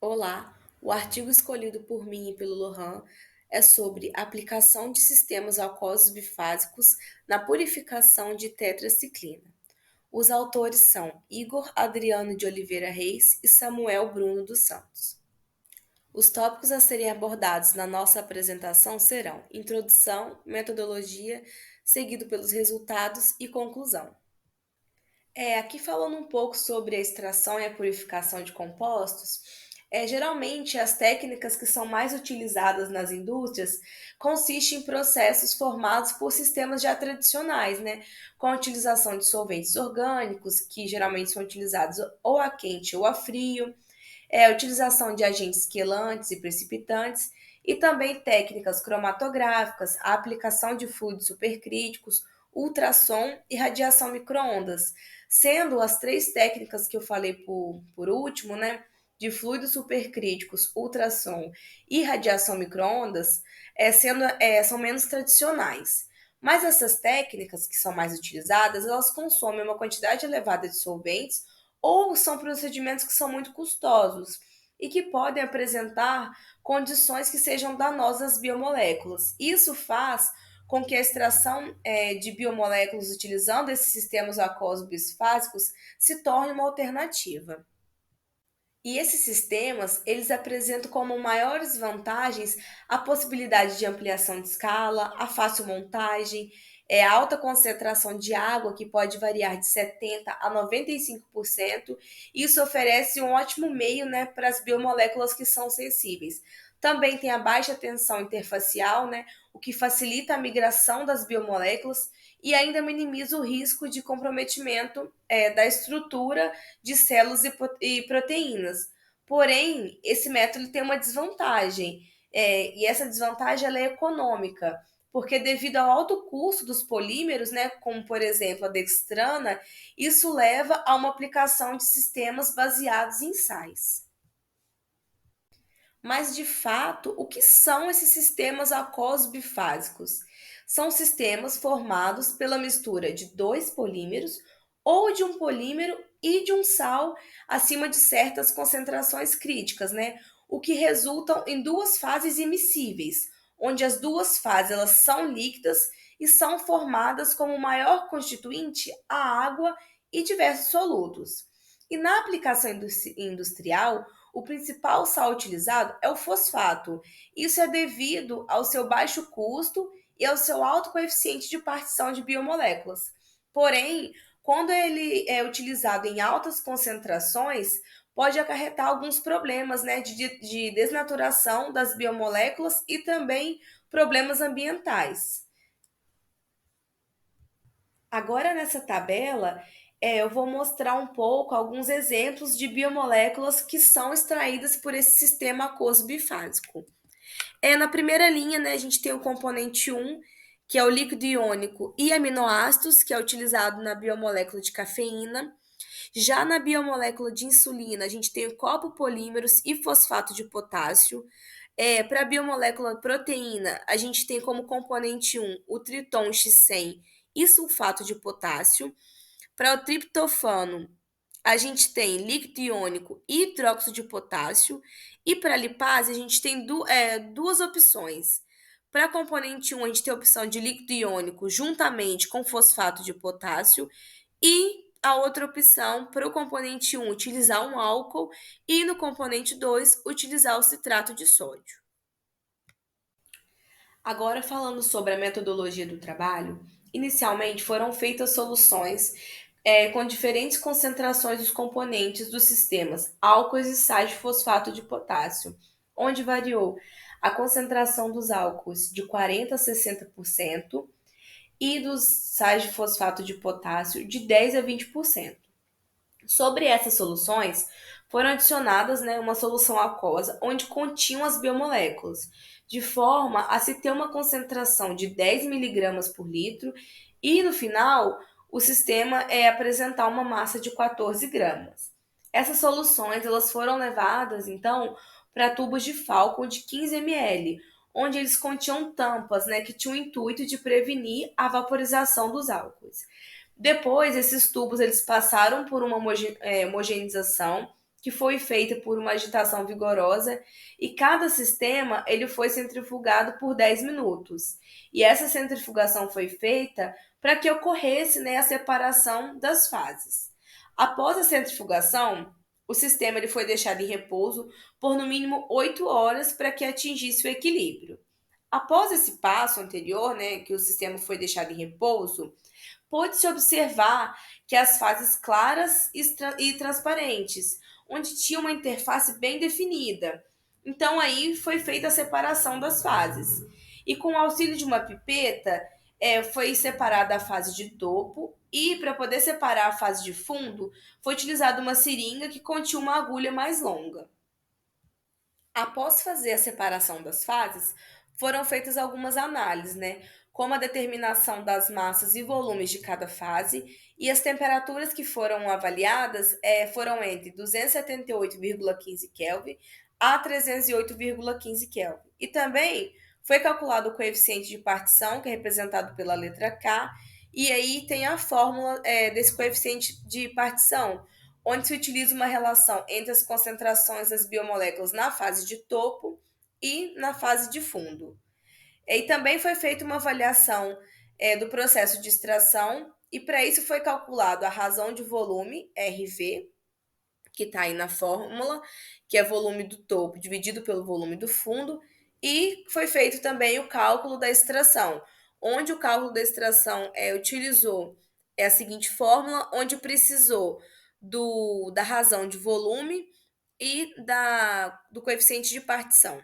Olá, o artigo escolhido por mim e pelo Lohan é sobre aplicação de sistemas aquosos bifásicos na purificação de tetraciclina. Os autores são Igor Adriano de Oliveira Reis e Samuel Bruno dos Santos. Os tópicos a serem abordados na nossa apresentação serão introdução, metodologia, seguido pelos resultados e conclusão. Aqui falando um pouco sobre a extração e a purificação de compostos, geralmente as técnicas que são mais utilizadas nas indústrias consistem em processos formados por sistemas já tradicionais, né? Com a utilização de solventes orgânicos, que geralmente são utilizados ou a quente ou a frio, a utilização de agentes quelantes e precipitantes, e também técnicas cromatográficas, a aplicação de fluidos supercríticos, ultrassom e radiação microondas, sendo as três técnicas que eu falei por último, né, de fluidos supercríticos, ultrassom e radiação microondas, são menos tradicionais. Mas essas técnicas que são mais utilizadas, elas consomem uma quantidade elevada de solventes ou são procedimentos que são muito custosos e que podem apresentar condições que sejam danosas às biomoléculas. Isso faz com que a extração de biomoléculas utilizando esses sistemas aquosos bifásicos se torne uma alternativa. E esses sistemas, eles apresentam como maiores vantagens a possibilidade de ampliação de escala, a fácil montagem, a alta concentração de água, que pode variar de 70% a 95%. Isso oferece um ótimo meio, né, para as biomoléculas que são sensíveis. Também tem a baixa tensão interfacial, né, o que facilita a migração das biomoléculas e ainda minimiza o risco de comprometimento da estrutura de células e proteínas. Porém, esse método tem uma desvantagem, e essa desvantagem ela é econômica, porque devido ao alto custo dos polímeros, né, como por exemplo a dextrana, isso leva a uma aplicação de sistemas baseados em sais. Mas, de fato, o que são esses sistemas aquosos bifásicos? São sistemas formados pela mistura de dois polímeros ou de um polímero e de um sal acima de certas concentrações críticas, né? O que resultam em duas fases immiscíveis, onde as duas fases elas são líquidas e são formadas como maior constituinte a água e diversos solutos. E na aplicação industrial, o principal sal utilizado é o fosfato. Isso é devido ao seu baixo custo e ao seu alto coeficiente de partição de biomoléculas. Porém, quando ele é utilizado em altas concentrações, pode acarretar alguns problemas, né, de desnaturação das biomoléculas e também problemas ambientais. Agora, nessa tabela, eu vou mostrar um pouco alguns exemplos de biomoléculas que são extraídas por esse sistema aquoso bifásico. Na primeira linha, né, a gente tem o componente 1, que é o líquido iônico e aminoácidos, que é utilizado na biomolécula de cafeína. Já na biomolécula de insulina, a gente tem o copopolímeros e fosfato de potássio. Para a biomolécula proteína, a gente tem como componente 1 o triton X100 e sulfato de potássio. Para o triptofano, a gente tem líquido iônico e hidróxido de potássio. E para a lipase, a gente tem duas opções. Para a componente 1, a gente tem a opção de líquido iônico juntamente com fosfato de potássio. E a outra opção, para o componente 1, utilizar um álcool. E no componente 2, utilizar o citrato de sódio. Agora, falando sobre a metodologia do trabalho, inicialmente foram feitas soluções com diferentes concentrações dos componentes dos sistemas álcoois e sais de fosfato de potássio, onde variou a concentração dos álcoois de 40% a 60% e dos sais de fosfato de potássio de 10% a 20%. Sobre essas soluções, foram adicionadas, né, uma solução aquosa onde continham as biomoléculas, de forma a se ter uma concentração de 10 miligramas por litro e, no final, o sistema apresentar uma massa de 14 gramas. Essas soluções elas foram levadas, então, para tubos de Falcon de 15 ml, onde eles continham tampas, né, que tinham o intuito de prevenir a vaporização dos álcools. Depois, esses tubos eles passaram por uma homogeneização que foi feita por uma agitação vigorosa, e cada sistema ele foi centrifugado por 10 minutos. E essa centrifugação foi feita para que ocorresse, né, a separação das fases. Após a centrifugação, o sistema ele foi deixado em repouso por no mínimo 8 horas para que atingisse o equilíbrio. Após esse passo anterior, né, que o sistema foi deixado em repouso, pôde-se observar que as fases claras e transparentes, onde tinha uma interface bem definida. Então aí foi feita a separação das fases. E com o auxílio de uma pipeta, foi separada a fase de topo e para poder separar a fase de fundo, foi utilizada uma seringa que continha uma agulha mais longa. Após fazer a separação das fases, foram feitas algumas análises, né? Como a determinação das massas e volumes de cada fase, e as temperaturas que foram avaliadas foram entre 278,15 Kelvin a 308,15 Kelvin. E também foi calculado o coeficiente de partição, que é representado pela letra K, e aí tem a fórmula desse coeficiente de partição, onde se utiliza uma relação entre as concentrações das biomoléculas na fase de topo e na fase de fundo. E também foi feita uma avaliação do processo de extração, e para isso foi calculado a razão de volume, RV, que está aí na fórmula, que é volume do topo dividido pelo volume do fundo, e foi feito também o cálculo da extração, onde o cálculo da extração utilizou a seguinte fórmula, onde precisou da razão de volume e do coeficiente de partição.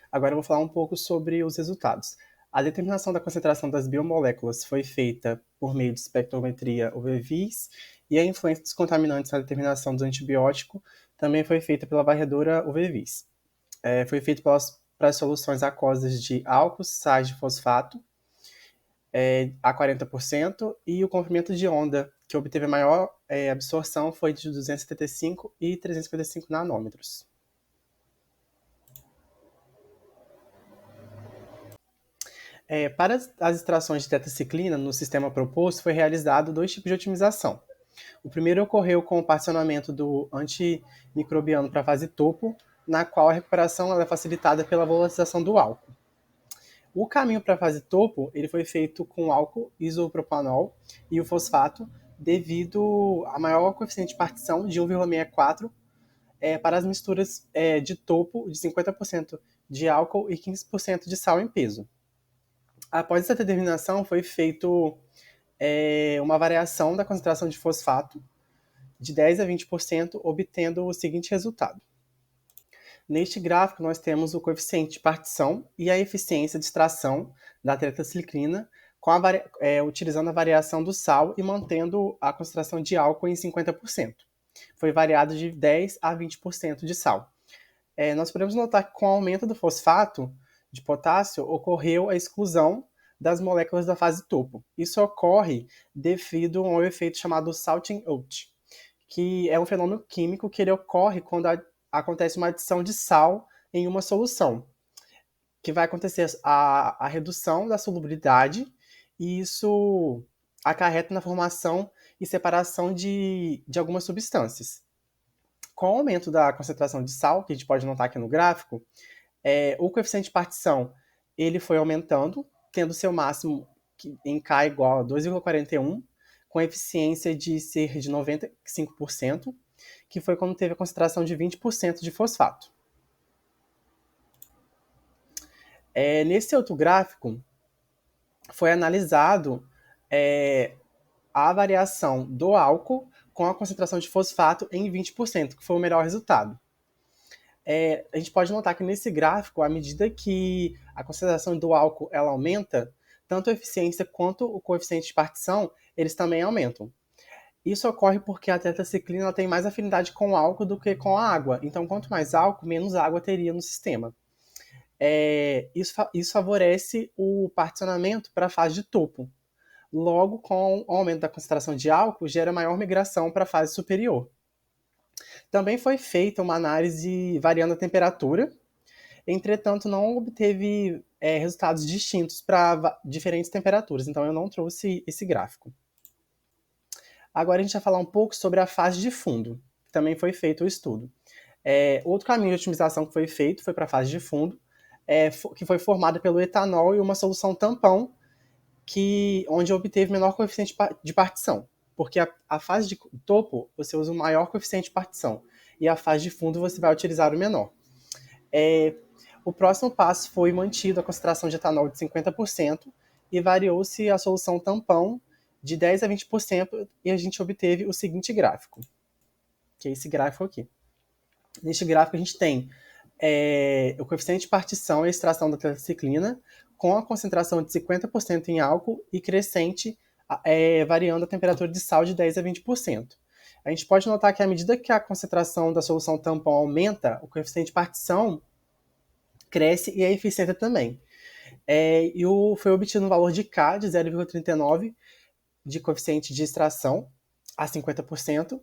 Agora eu vou falar um pouco sobre os resultados. A determinação da concentração das biomoléculas foi feita por meio de espectrometria UV-Vis e a influência dos contaminantes na determinação do antibiótico também foi feita pela varredura UV-Vis. Foi feito para as soluções aquosas de álcool, sais de fosfato, a 40%, e o comprimento de onda, que obteve a maior absorção, foi de 275 e 355 nanômetros. Para as extrações de tetraciclina no sistema proposto, foi realizado 2 tipos de otimização. O primeiro ocorreu com o particionamento do antimicrobiano para a fase topo, na qual a recuperação é facilitada pela volatilização do álcool. O caminho para a fase topo ele foi feito com álcool isopropanol e o fosfato, devido a maior coeficiente de partição de 1,64 para as misturas de topo de 50% de álcool e 15% de sal em peso. Após essa determinação, foi feito uma variação da concentração de fosfato de 10 a 20%, obtendo o seguinte resultado. Neste gráfico, nós temos o coeficiente de partição e a eficiência de extração da tetraciclina, utilizando a variação do sal e mantendo a concentração de álcool em 50%. Foi variado de 10 a 20% de sal. Nós podemos notar que com o aumento do fosfato de potássio, ocorreu a exclusão das moléculas da fase topo. Isso ocorre devido a um efeito chamado salting out, que é um fenômeno químico que ele ocorre quando acontece uma adição de sal em uma solução, que vai acontecer a redução da solubilidade, e isso acarreta na formação e separação de algumas substâncias. Com o aumento da concentração de sal, que a gente pode notar aqui no gráfico, o coeficiente de partição ele foi aumentando, tendo seu máximo em K igual a 2,41, com eficiência de ser de 95%, que foi quando teve a concentração de 20% de fosfato. Nesse outro gráfico, foi analisado a variação do álcool com a concentração de fosfato em 20%, que foi o melhor resultado. A gente pode notar que nesse gráfico, à medida que a concentração do álcool ela aumenta, tanto a eficiência quanto o coeficiente de partição, eles também aumentam. Isso ocorre porque a tetraciclina tem mais afinidade com o álcool do que com a água. Então, quanto mais álcool, menos água teria no sistema. Isso favorece o particionamento para a fase de topo. Logo, com o aumento da concentração de álcool, gera maior migração para a fase superior. Também foi feita uma análise variando a temperatura, entretanto, não obteve resultados distintos para diferentes temperaturas, então eu não trouxe esse gráfico. Agora a gente vai falar um pouco sobre a fase de fundo, que também foi feito o estudo. Outro caminho de otimização que foi feito foi para a fase de fundo, que foi formada pelo etanol e uma solução tampão, onde obteve menor coeficiente de partição. Porque a fase de topo, você usa o maior coeficiente de partição, e a fase de fundo você vai utilizar o menor. O próximo passo foi mantido a concentração de etanol de 50% e variou-se a solução tampão de 10 a 20%, e a gente obteve o seguinte gráfico, que é esse gráfico aqui. Neste gráfico a gente tem o coeficiente de partição e a extração da tetraciclina com a concentração de 50% em álcool e crescente, variando a temperatura de sal de 10 a 20%. A gente pode notar que à medida que a concentração da solução tampão aumenta, o coeficiente de partição cresce e a eficiência também. Foi obtido um valor de K de 0,39 de coeficiente de extração a 50%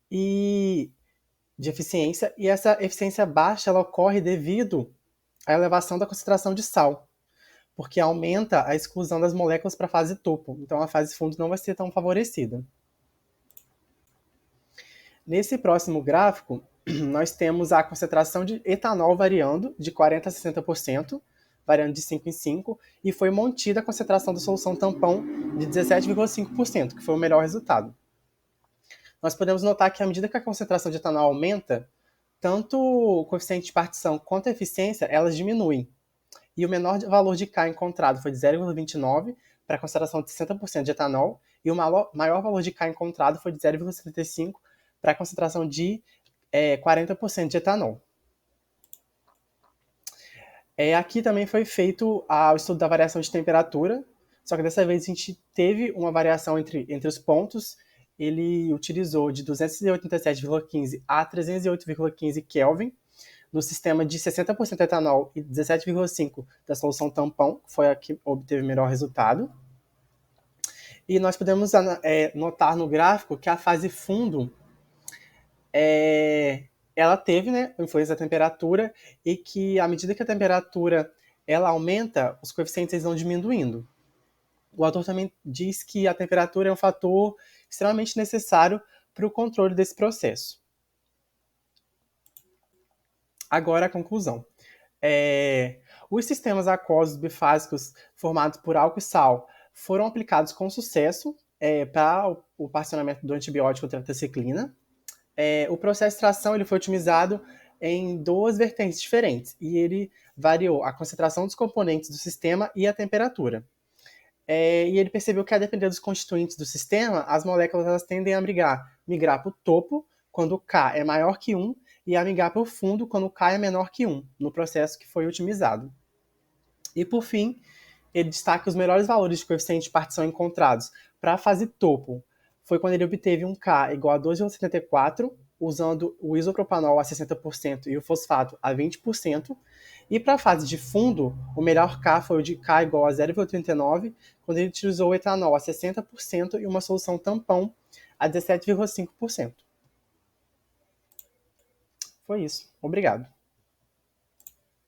e de eficiência, e essa eficiência baixa ela ocorre devido à elevação da concentração de sal, porque aumenta a exclusão das moléculas para a fase topo, então a fase fundo não vai ser tão favorecida. Nesse próximo gráfico, nós temos a concentração de etanol variando de 40% a 60%, variando de 5 em 5, e foi mantida a concentração da solução tampão de 17,5%, que foi o melhor resultado. Nós podemos notar que à medida que a concentração de etanol aumenta, tanto o coeficiente de partição quanto a eficiência, elas diminuem. E o menor valor de K encontrado foi de 0,29 para a concentração de 60% de etanol, e o maior valor de K encontrado foi de 0,75 para a concentração de 40% de etanol. Aqui também foi feito o estudo da variação de temperatura, só que dessa vez a gente teve uma variação entre os pontos. Ele utilizou de 287,15 a 308,15 Kelvin, no sistema de 60% etanol e 17,5% da solução tampão, que foi a que obteve o melhor resultado. E nós podemos notar no gráfico que a fase fundo ela teve, né, influência da temperatura, e que à medida que a temperatura ela aumenta, os coeficientes eles vão diminuindo. O autor também diz que a temperatura é um fator extremamente necessário para o controle desse processo. Agora a conclusão. Os sistemas aquosos bifásicos formados por álcool e sal foram aplicados com sucesso para o particionamento do antibiótico tetraciclina. O processo de extração ele foi otimizado em duas vertentes diferentes, e ele variou a concentração dos componentes do sistema e a temperatura. E ele percebeu que, a depender dos constituintes do sistema, as moléculas elas tendem a migrar para o topo quando o K é maior que 1 e a migrar para o fundo quando o K é menor que 1, no processo que foi otimizado. E, por fim, ele destaca os melhores valores de coeficiente de partição encontrados para a fase topo. Foi quando ele obteve um K igual a 2,74, usando o isopropanol a 60% e o fosfato a 20%. E para a fase de fundo, o melhor K foi o de K igual a 0,39, quando ele utilizou o etanol a 60% e uma solução tampão a 17,5%. Foi isso. Obrigado.